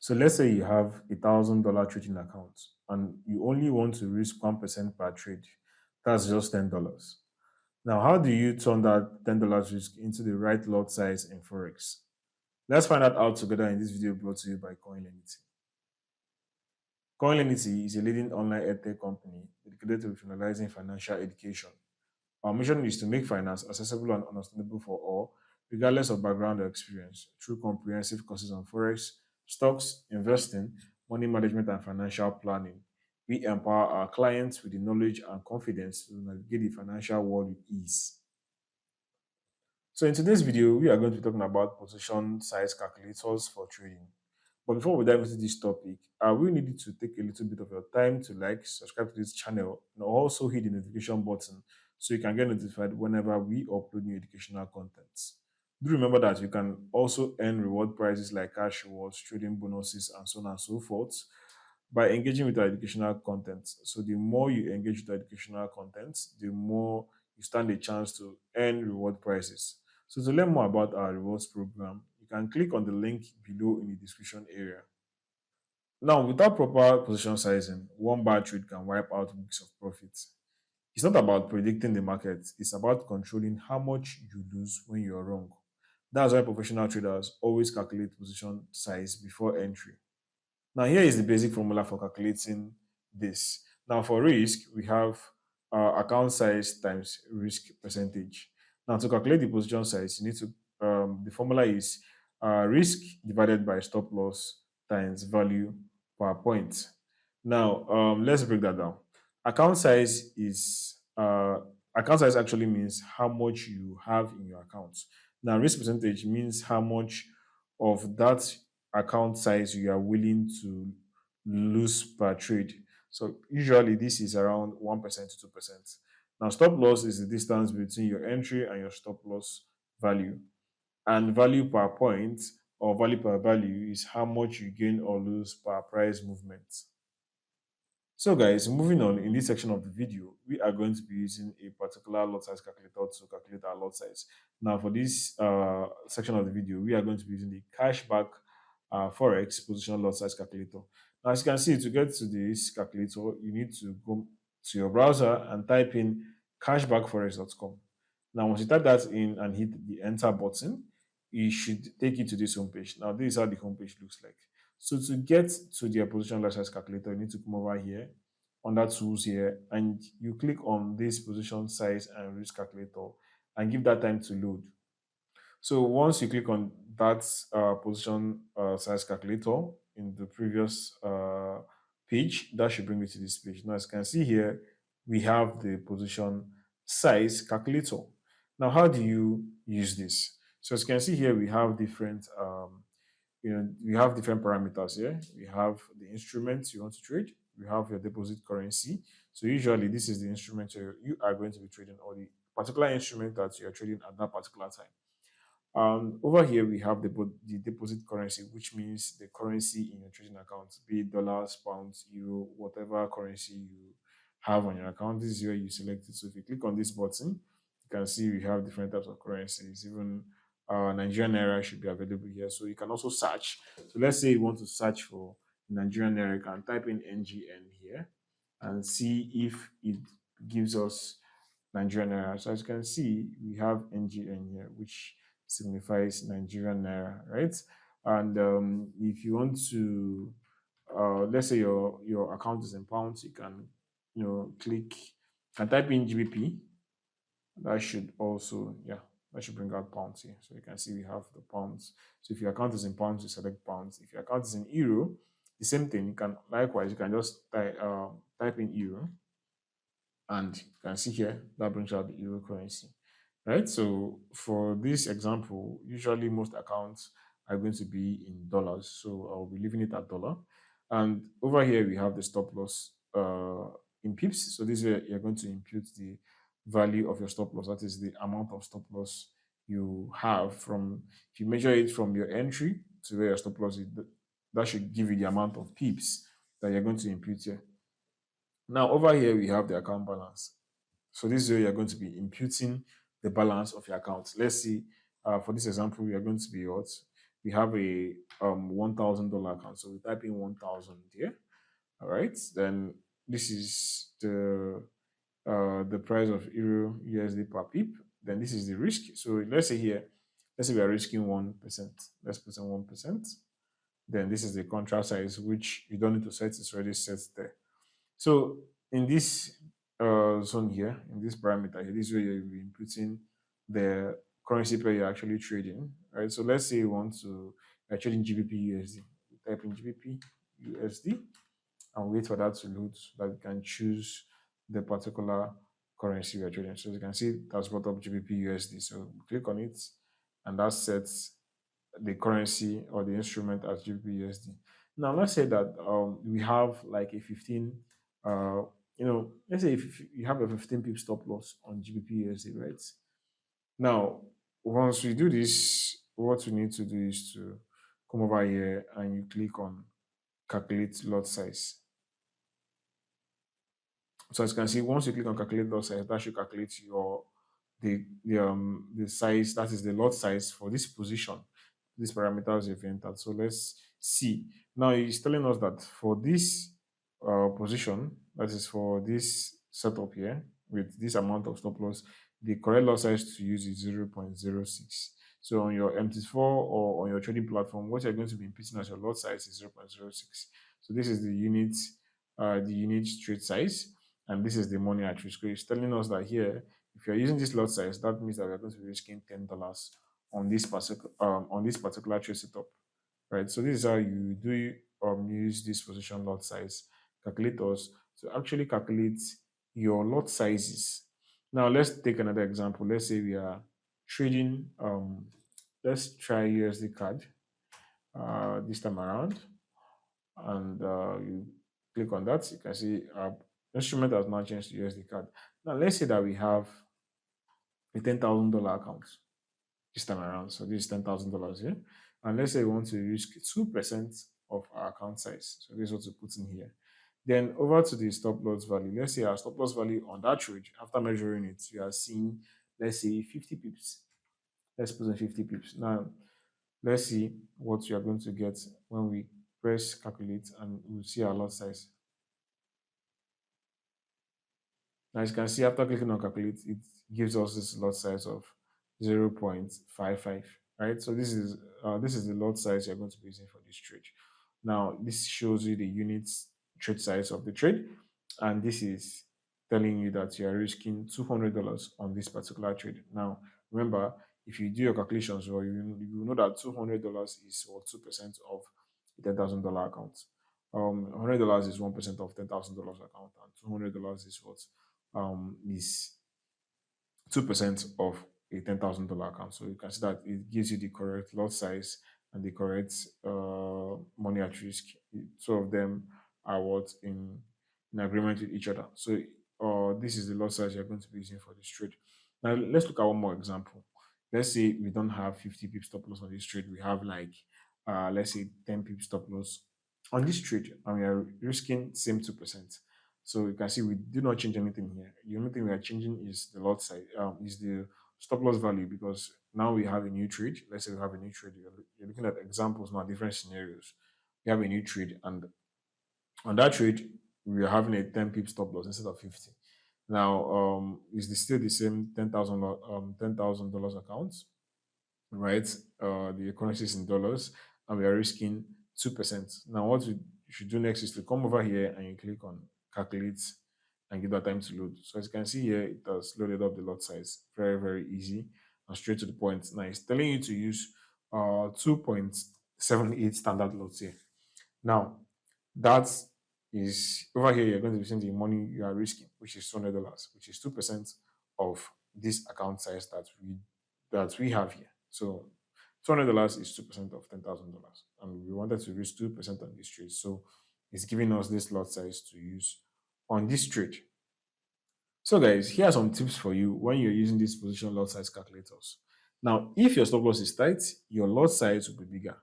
So let's say you have $1,000 trading account and you only want to risk 1% per trade. That's just $10. Now, how do you turn that $10 risk into the right lot size in Forex? Let's find that out together in this video brought to you by CoinLenity. CoinLenity is a leading online edtech company dedicated to professionalizing financial education. Our mission is to make finance accessible and understandable for all, regardless of background or experience, through comprehensive courses on Forex, stocks, investing, money management, and financial planning. We empower our clients with the knowledge and confidence to navigate the financial world with ease. So in today's video, we are going to be talking about position size calculators for trading. But before we dive into this topic, I will need you to take a little bit of your time to like, subscribe to this channel, and also hit the notification button so you can get notified whenever we upload new educational content. Do remember that you can also earn reward prizes like cash rewards, trading bonuses, and so on and so forth by engaging with our educational content. So the more you engage with our educational content, the more you stand a chance to earn reward prizes. So to learn more about our rewards program, you can click on the link below in the description area. Now, without proper position sizing, one bad trade can wipe out weeks of profits. It's not about predicting the market, it's about controlling how much you lose when you're wrong. That's why professional traders always calculate position size before entry. Now, here is the basic formula for calculating this. Now, for risk, we have account size times risk percentage. Now, to calculate the position size, you need to, the formula is risk divided by stop loss times value per point. Now, let's break that down. Account size is, account size actually means how much you have in your account. Now, risk percentage means how much of that account size you are willing to lose per trade. So usually this is around 1% to 2%. Now, stop loss is the distance between your entry and your stop loss value. And value per point or value per value is how much you gain or lose per price movement. So guys, moving on, in this section of the video, we are going to be using a particular lot size calculator to calculate our lot size. Now for this section of the video, we are going to be using the cashback Forex position lot size calculator. Now as you can see, to get to this calculator, you need to go to your browser and type in cashbackforex.com. Now once you type that in and hit the enter button, it should take you to this homepage. Now this is how the homepage looks like. So to get to the position lot size calculator, you need to come over here under tools here and you click on this position size and risk calculator and give that time to load. So once you click on that position size calculator in the previous page, that should bring you to this page. Now as you can see here, we have the position size calculator. Now how do you use this? So as you can see here, we have different we have different parameters here. We have the instruments you want to trade. We have your deposit currency. So usually this is the instrument you are going to be trading, or the particular instrument that you are trading at that particular time. Over here we have the deposit currency, which means the currency in your trading account, be it dollars, pounds, euro, whatever currency you have on your account. This is where you select it. So if you click on this button, you can see we have different types of currencies. Even Nigerian naira should be available here. So you can also search. So let's say you want to search for Nigerian naira, you can type in NGN here and see if it gives us Nigerian naira. So as you can see, we have NGN here, which signifies Nigerian naira, right? And if you want to, let's say your account is in pounds, you can, click, can type in GBP. That should also, yeah, that should bring out pounds here. So you can see we have the pounds. So if your account is in pounds, you select pounds. If your account is in euro, the same thing. You can likewise, you can just type in euro, and you can see here that brings out the euro currency, right? So for this example, usually most accounts are going to be in dollars, so I'll be leaving it at dollar. And over here we have the stop loss in pips. So this is where you're going to impute the value of your stop loss. That is the amount of stop loss you have. From, if you measure it from your entry to where your stop loss is, that should give you the amount of pips that you're going to impute here. Now over here we have the account balance. So this is where you're going to be imputing the balance of your account. Let's see, for this example, we are going to be what? we have a $1,000 account. So we type in 1,000 here. All right. Then this is the price of Euro USD per pip. Then this is the risk. So let's say here, let's say we are risking 1%. Let's put in 1%. Then this is the contract size, which you don't need to set, it's already set there. So in this zone here, in this parameter here, this is where you're inputting the currency pair you're actually trading, right? So let's say you want to you're trading GBP USD. You type in GBP USD and wait for that to load so that you can choose the particular currency you're trading. So you can see that's brought up GBP USD. So click on it and that sets the currency or the instrument as GBP USD. Now let's say that we have like a 15 let's say if you have a 15 pip stop loss on GBP USD, right? Now once we do this, what we need to do is to come over here and you click on calculate lot size. So as you can see, once you click on calculate lot size, that should calculate your the size, that is the lot size for this position, these parameters you've entered. So let's see. Now it's telling us that for this position, that is for this setup here with this amount of stop loss, the correct lot size to use is 0.06. So on your MT4 or on your trading platform, what you're going to be inputting as your lot size is 0.06. So this is the unit trade size, and this is the money at risk. So it's telling us that here, if you're using this lot size, that means that we're going to be risking $10 on this particular trade setup, right? So this is how you do use this position lot size calculators to actually calculate your lot sizes. Now let's take another example. Let's say we are trading. Let's try USD card this time around, and you click on that. You can see our instrument has now changed to USD card. Now let's say that we have a $10,000 account this time around. So this is $10,000 here. And let's say we want to risk 2% of our account size. So this is what to put in here. Then over to the stop loss value. Let's say our stop loss value on that trade, after measuring it, you are seeing, let's say 50 pips. Let's put in 50 pips. Now, let's see what you are going to get when we press calculate and we'll see our lot size. Now, as you can see, after clicking on calculate, it gives us this lot size of 0.55, right? So this is the lot size you're going to be using for this trade. Now, this shows you the units trade size of the trade, and this is telling you that you are risking $200 on this particular trade. Now, remember, if you do your calculations, well, you know that $200 is or 2% of a $10,000 account. $100 is 1% of $10,000 account, and $200 is what is 2% of a $10,000 account. So you can see that it gives you the correct lot size and the correct money at risk. Two of them are what in agreement with each other. So this is the lot size you're going to be using for this trade. Now let's look at one more example. Let's say we don't have 50 pip stop loss on this trade. We have like let's say 10 pip stop loss on this trade, and we are risking same 2%. So you can see we do not change anything here. The only thing we are changing is the lot size, is the stop loss value, because now we have a new trade. Let's say we have a new trade. You're looking at examples now, different scenarios. We have a new trade, and on that trade, we are having a 10 pip stop loss instead of 50. Now, is this still the same $10,000 account, right? The currency is in dollars, and we are risking 2%. Now, what you should do next is to come over here and you click on calculate and give that time to load. So as you can see here, it has loaded up the lot size. Very, very easy and straight to the point. Now it's telling you to use 2.78 standard lots here. Now that is over here, you're going to be seeing the money you are risking, which is $200, which is 2% of this account size that we have here. So $200 is 2% of $10,000, and we wanted to risk 2% on this trade. So it's giving us this lot size to use on this trade. So guys, here are some tips for you when you're using these position lot size calculators. Now, if your stop loss is tight, your lot size will be bigger.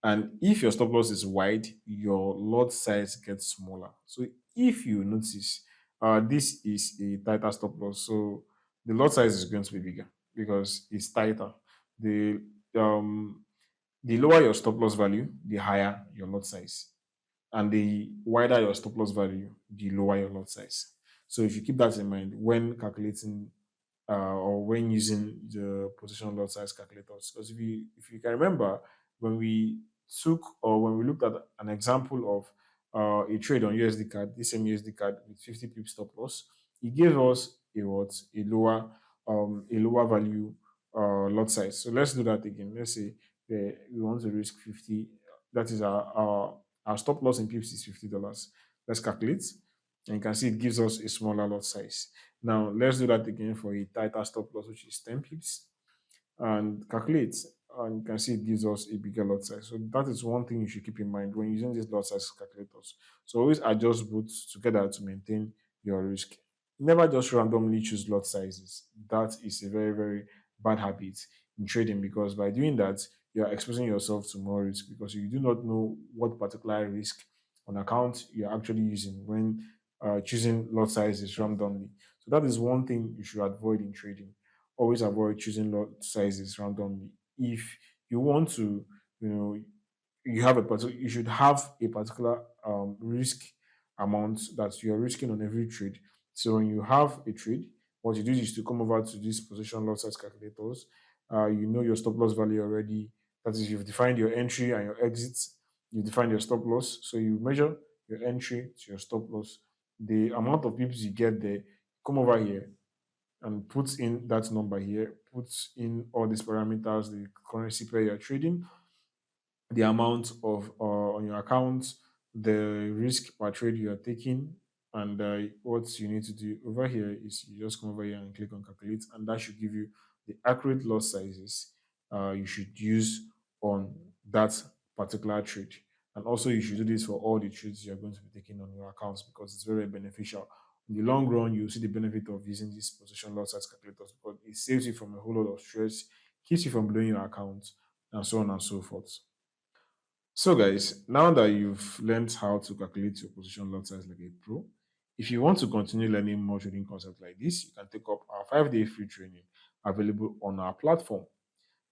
And if your stop loss is wide, your lot size gets smaller. So if you notice, this is a tighter stop loss. So the lot size is going to be bigger because it's tighter. The The lower your stop loss value, the higher your lot size. And the wider your stop loss value, the lower your lot size. So if you keep that in mind when calculating or when using the position lot size calculators, because if you can remember when we when we looked at an example of a trade on USD card, this same USD card with 50 pip stop loss, it gave us a lower value lot size. So let's do that again. Let's say we want to risk 50. That is our stop loss in pips is $50. Let's calculate. And you can see it gives us a smaller lot size. Now, let's do that again for a tighter stop loss, which is 10 pips, and calculate. And you can see it gives us a bigger lot size. So that is one thing you should keep in mind when using these lot size calculators. So always adjust both together to maintain your risk. Never just randomly choose lot sizes. That is a very, very bad habit in trading, because by doing that, you are exposing yourself to more risk, because you do not know what particular risk on account you're actually using when choosing lot sizes randomly. So that is one thing you should avoid in trading. Always avoid choosing lot sizes randomly. If you want to, you know, you should have a particular risk amount that you're risking on every trade. So when you have a trade, what you do is to come over to these position lot size calculators. You know your stop loss value already. That is, you've defined your entry and your exits. You define your stop loss. So you measure your entry to your stop loss. The amount of pips you get there, come over here and put in that number here, put in all these parameters, the currency pair you're trading, the amount of on your account, the risk per trade you are taking, and what you need to do over here is you just come over here and click on calculate, and that should give you the accurate lot sizes you should use on that particular trade. And also, you should do this for all the trades you're going to be taking on your accounts, because it's very beneficial. In the long run, you'll see the benefit of using these position lot size calculators, because it saves you from a whole lot of stress, keeps you from blowing your account, and so on and so forth. So, guys, now that you've learned how to calculate your position lot size like a pro, if you want to continue learning more trading concepts like this, you can take up our 5-day free training available on our platform.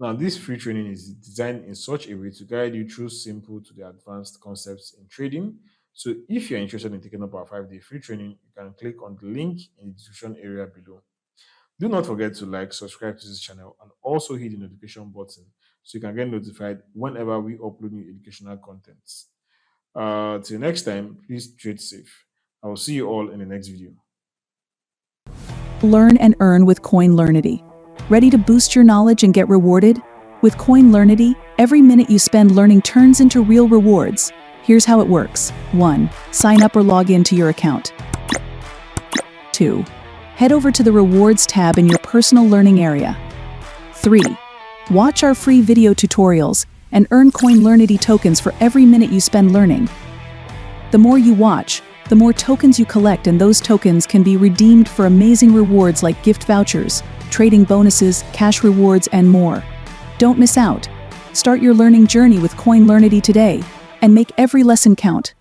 Now, this free training is designed in such a way to guide you through simple to the advanced concepts in trading. So, if you're interested in taking up our 5-day free training, you can click on the link in the description area below. Do not forget to like, subscribe to this channel, and also hit the notification button so you can get notified whenever we upload new educational contents. Till next time, please trade safe. I will see you all in the next video. Learn and earn with CoinLearnity. Ready to boost your knowledge and get rewarded? With CoinLearnity, every minute you spend learning turns into real rewards. Here's how it works. 1. Sign up or log in to your account. 2. Head over to the Rewards tab in your personal learning area. 3. Watch our free video tutorials and earn CoinLearnity tokens for every minute you spend learning. The more you watch, the more tokens you collect, and those tokens can be redeemed for amazing rewards like gift vouchers, trading bonuses, cash rewards, and more. Don't miss out. Start your learning journey with CoinLearnity today and make every lesson count.